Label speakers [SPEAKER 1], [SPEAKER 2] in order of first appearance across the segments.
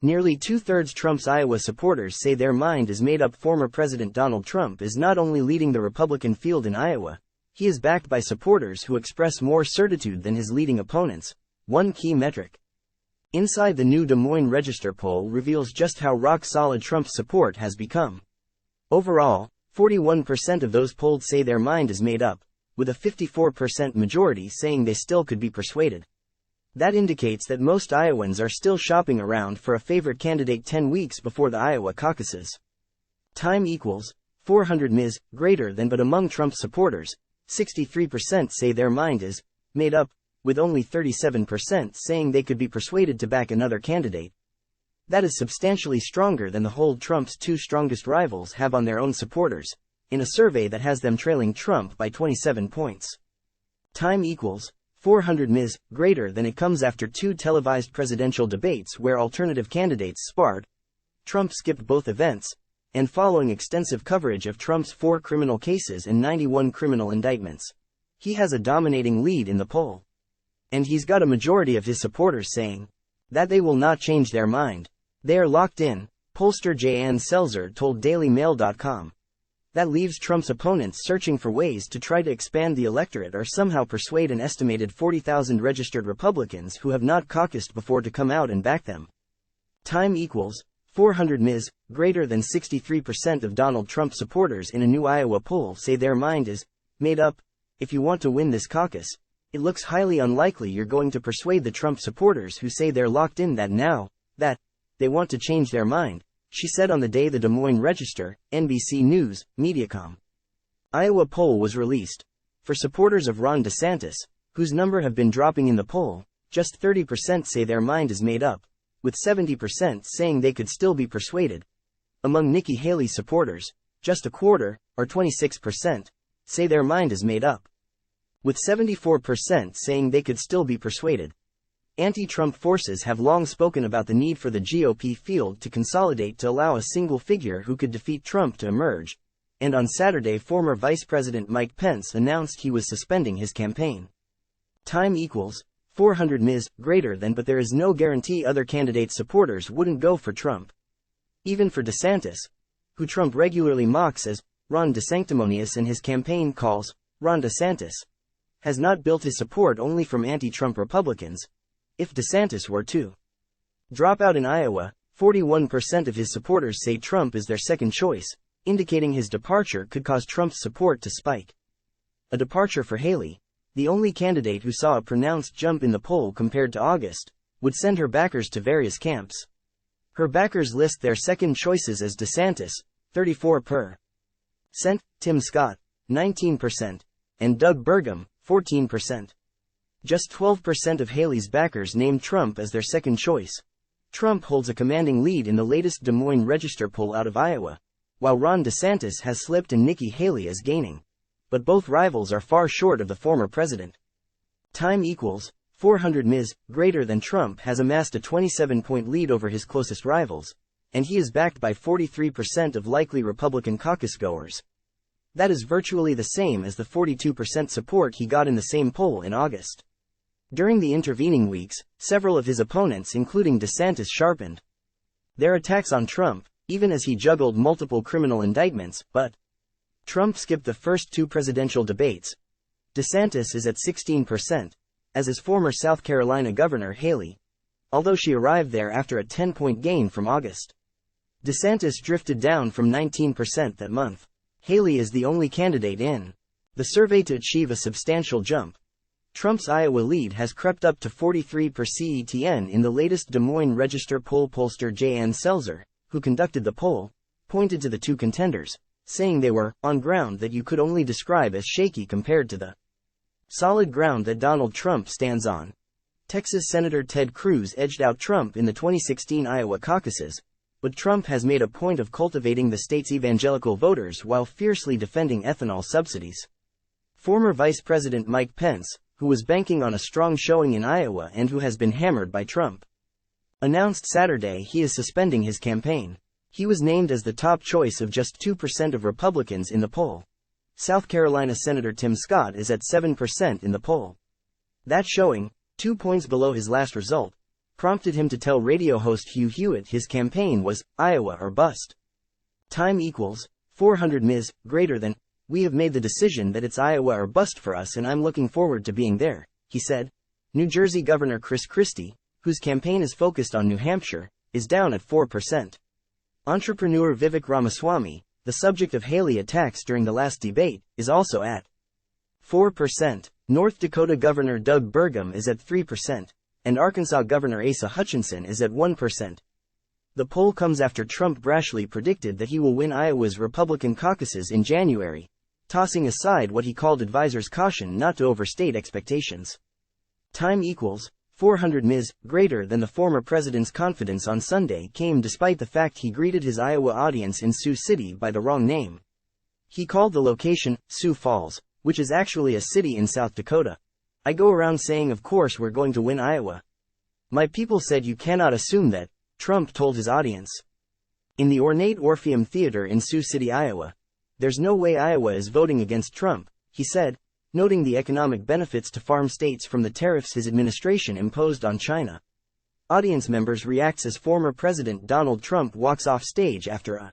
[SPEAKER 1] Nearly two-thirds Trump's Iowa supporters say their mind is made up. Former President Donald Trump is not only leading the Republican field in Iowa, he is backed by supporters who express more certitude than his leading opponents, one key metric. Inside the new Des Moines Register poll reveals just how rock-solid Trump's support has become. Overall, 41% of those polled say their mind is made up, with a 54% majority saying they still could be persuaded. That indicates that most Iowans are still shopping around for a favorite candidate 10 weeks before the Iowa caucuses. Time equals 400 Ms. greater than. But among Trump's supporters, 63% say their mind is made up, with only 37% saying they could be persuaded to back another candidate. That is substantially stronger than the hold Trump's two strongest rivals have on their own supporters, in a survey that has them trailing Trump by 27 points. Time equals 400 Ms. greater than. It comes after two televised presidential debates where alternative candidates sparred. Trump skipped both events, and following extensive coverage of Trump's 4 criminal cases and 91 criminal indictments, he has a dominating lead in the poll. And he's got a majority of his supporters saying that they will not change their mind. They are locked in, pollster Jan Selzer told DailyMail.com. That leaves Trump's opponents searching for ways to try to expand the electorate or somehow persuade an estimated 40,000 registered Republicans who have not caucused before to come out and back them. Time equals 400 Ms. greater than. 63% of Donald Trump supporters in a new Iowa poll say their mind is made up. If you want to win this caucus, it looks highly unlikely you're going to persuade the Trump supporters who say they're locked in that they want to change their mind, she said on the day the Des Moines Register, NBC News, Mediacom. Iowa poll was released. For supporters of Ron DeSantis, whose number have been dropping in the poll, just 30% say their mind is made up, with 70% saying they could still be persuaded. Among Nikki Haley's supporters, just a quarter, or 26%, say their mind is made up, with 74% saying they could still be persuaded. Anti-Trump forces have long spoken about the need for the GOP field to consolidate to allow a single figure who could defeat Trump to emerge, and on Saturday former Vice President Mike Pence announced he was suspending his campaign. Time equals 400 Ms. greater than. But there is no guarantee other candidates' supporters wouldn't go for Trump. Even for DeSantis, who Trump regularly mocks as Ron DeSanctimonious and his campaign calls Ron DeSantis, has not built his support only from anti-Trump Republicans. If DeSantis were to drop out in Iowa, 41% of his supporters say Trump is their second choice, indicating his departure could cause Trump's support to spike. A departure for Haley, the only candidate who saw a pronounced jump in the poll compared to August, would send her backers to various camps. Her backers list their second choices as DeSantis, 34%, Tim Scott, 19%, and Doug Burgum, 14%. Just 12% of Haley's backers named Trump as their second choice. Trump holds a commanding lead in the latest Des Moines Register poll out of Iowa, while Ron DeSantis has slipped and Nikki Haley is gaining. But both rivals are far short of the former president. Time equals 400 Ms. greater than. Trump has amassed a 27-point lead over his closest rivals, and he is backed by 43% of likely Republican caucus goers. That is virtually the same as the 42% support he got in the same poll in August. During the intervening weeks, several of his opponents, including DeSantis, sharpened their attacks on Trump, even as he juggled multiple criminal indictments. But Trump skipped the first 2 presidential debates. DeSantis is at 16%, as is former South Carolina Governor Haley, although she arrived there after a 10-point gain from August. DeSantis drifted down from 19% that month. Haley is the only candidate in the survey to achieve a substantial jump. Trump's Iowa lead has crept up to 43% in the latest Des Moines Register poll. Pollster Jan Selzer, who conducted the poll, pointed to the 2 contenders, saying they were on ground that you could only describe as shaky compared to the solid ground that Donald Trump stands on. Texas Senator Ted Cruz edged out Trump in the 2016 Iowa caucuses, but Trump has made a point of cultivating the state's evangelical voters while fiercely defending ethanol subsidies. Former Vice President Mike Pence, who was banking on a strong showing in Iowa and who has been hammered by Trump, announced Saturday he is suspending his campaign. He was named as the top choice of just 2% of Republicans in the poll. South Carolina Senator Tim Scott is at 7% in the poll. That showing, 2 points below his last result, prompted him to tell radio host Hugh Hewitt his campaign was Iowa or bust. Time equals 400 Ms. greater than, we have made the decision that it's Iowa or bust for us and I'm looking forward to being there, he said. New Jersey Governor Chris Christie, whose campaign is focused on New Hampshire, is down at 4%. Entrepreneur Vivek Ramaswamy, the subject of Haley attacks during the last debate, is also at 4%. North Dakota Governor Doug Burgum is at 3%, and Arkansas Governor Asa Hutchinson is at 1%. The poll comes after Trump brashly predicted that he will win Iowa's Republican caucuses in January, tossing aside what he called advisors' caution not to overstate expectations. Time equals 400 Ms. greater than the former president's confidence on Sunday came despite the fact he greeted his Iowa audience in Sioux City by the wrong name. He called the location Sioux Falls, which is actually a city in South Dakota. I go around saying of course we're going to win Iowa. My people said you cannot assume that, Trump told his audience. In the ornate Orpheum Theater in Sioux City, Iowa. There's no way Iowa is voting against Trump, he said, noting the economic benefits to farm states from the tariffs his administration imposed on China. Audience members reacts as former President Donald Trump walks off stage after a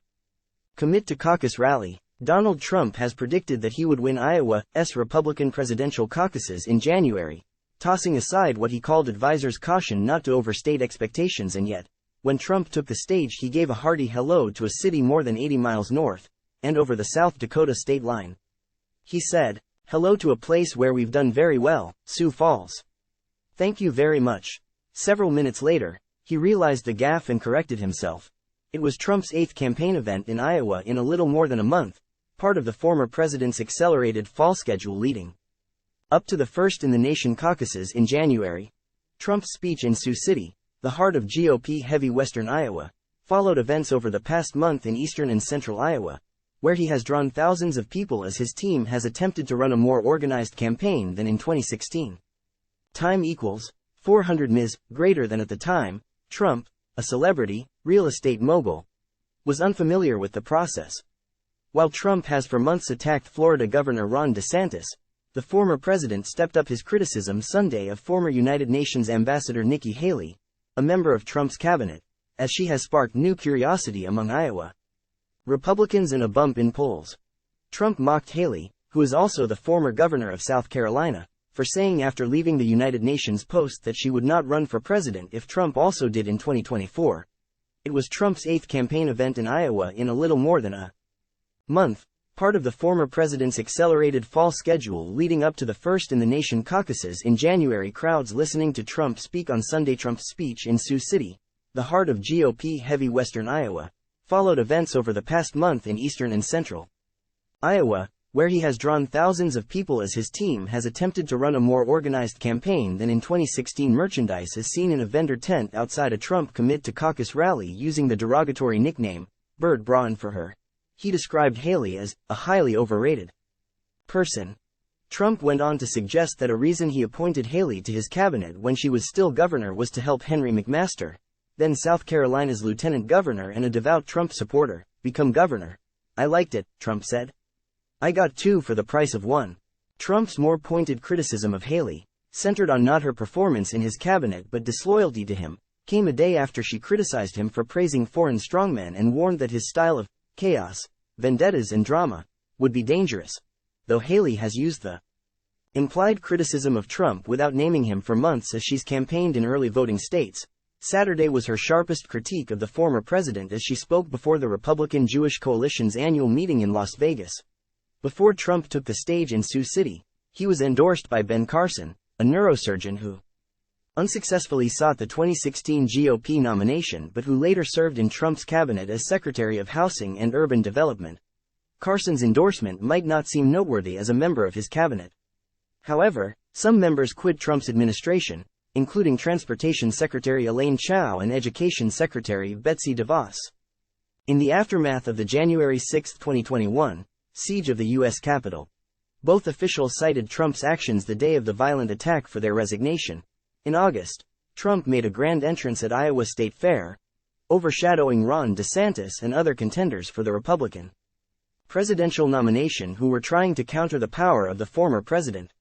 [SPEAKER 1] Commit to Caucus rally. Donald Trump has predicted that he would win Iowa's Republican presidential caucuses in January, tossing aside what he called advisors' caution not to overstate expectations, and yet, when Trump took the stage he gave a hearty hello to a city more than 80 miles north and over the South Dakota state line. He said, "Hello to a place where we've done very well, Sioux Falls. Thank you very much." Several minutes later, he realized the gaffe and corrected himself. It was Trump's 8th campaign event in Iowa in a little more than a month, part of the former president's accelerated fall schedule leading up to the first-in-the-nation caucuses in January. Trump's speech in Sioux City, the heart of GOP-heavy western Iowa, followed events over the past month in eastern and central Iowa, where he has drawn thousands of people as his team has attempted to run a more organized campaign than in 2016. Time equals 400 Ms. greater than. At the time, Trump, a celebrity, real estate mogul, was unfamiliar with the process. While Trump has for months attacked Florida Governor Ron DeSantis, the former president stepped up his criticism Sunday of former United Nations Ambassador Nikki Haley, a member of Trump's cabinet, as she has sparked new curiosity among Iowa Republicans and a bump in polls. Trump mocked Haley, who is also the former governor of South Carolina, for saying after leaving the United Nations post that she would not run for president if Trump also did in 2024. It was Trump's 8th campaign event in Iowa in a little more than a month, part of the former president's accelerated fall schedule leading up to the first-in-the-nation caucuses in January. Crowds listening to Trump speak on Sunday. Trump's speech in Sioux City, the heart of GOP-heavy western Iowa, followed events over the past month in eastern and central Iowa, where he has drawn thousands of people as his team has attempted to run a more organized campaign than in 2016. Merchandise is seen in a vendor tent outside a Trump Commit to Caucus rally using the derogatory nickname, Bird Brawn, for her. He described Haley as a highly overrated person. Trump went on to suggest that a reason he appointed Haley to his cabinet when she was still governor was to help Henry McMaster, then South Carolina's lieutenant governor and a devout Trump supporter, become governor. "I liked it," Trump said. "I got 2 for the price of 1. Trump's more pointed criticism of Haley, centered on not her performance in his cabinet but disloyalty to him, came a day after she criticized him for praising foreign strongmen and warned that his style of chaos, vendettas and drama would be dangerous. Though Haley has used the implied criticism of Trump without naming him for months as she's campaigned in early voting states, Saturday was her sharpest critique of the former president as she spoke before the Republican Jewish Coalition's annual meeting in Las Vegas. Before Trump took the stage in Sioux City, he was endorsed by Ben Carson, a neurosurgeon who unsuccessfully sought the 2016 GOP nomination but who later served in Trump's cabinet as Secretary of Housing and Urban Development. Carson's endorsement might not seem noteworthy as a member of his cabinet. However, some members quit Trump's administration, including Transportation Secretary Elaine Chao and Education Secretary Betsy DeVos. In the aftermath of the January 6, 2021, siege of the U.S. Capitol, both officials cited Trump's actions the day of the violent attack for their resignation. In August, Trump made a grand entrance at Iowa State Fair, overshadowing Ron DeSantis and other contenders for the Republican presidential nomination who were trying to counter the power of the former president.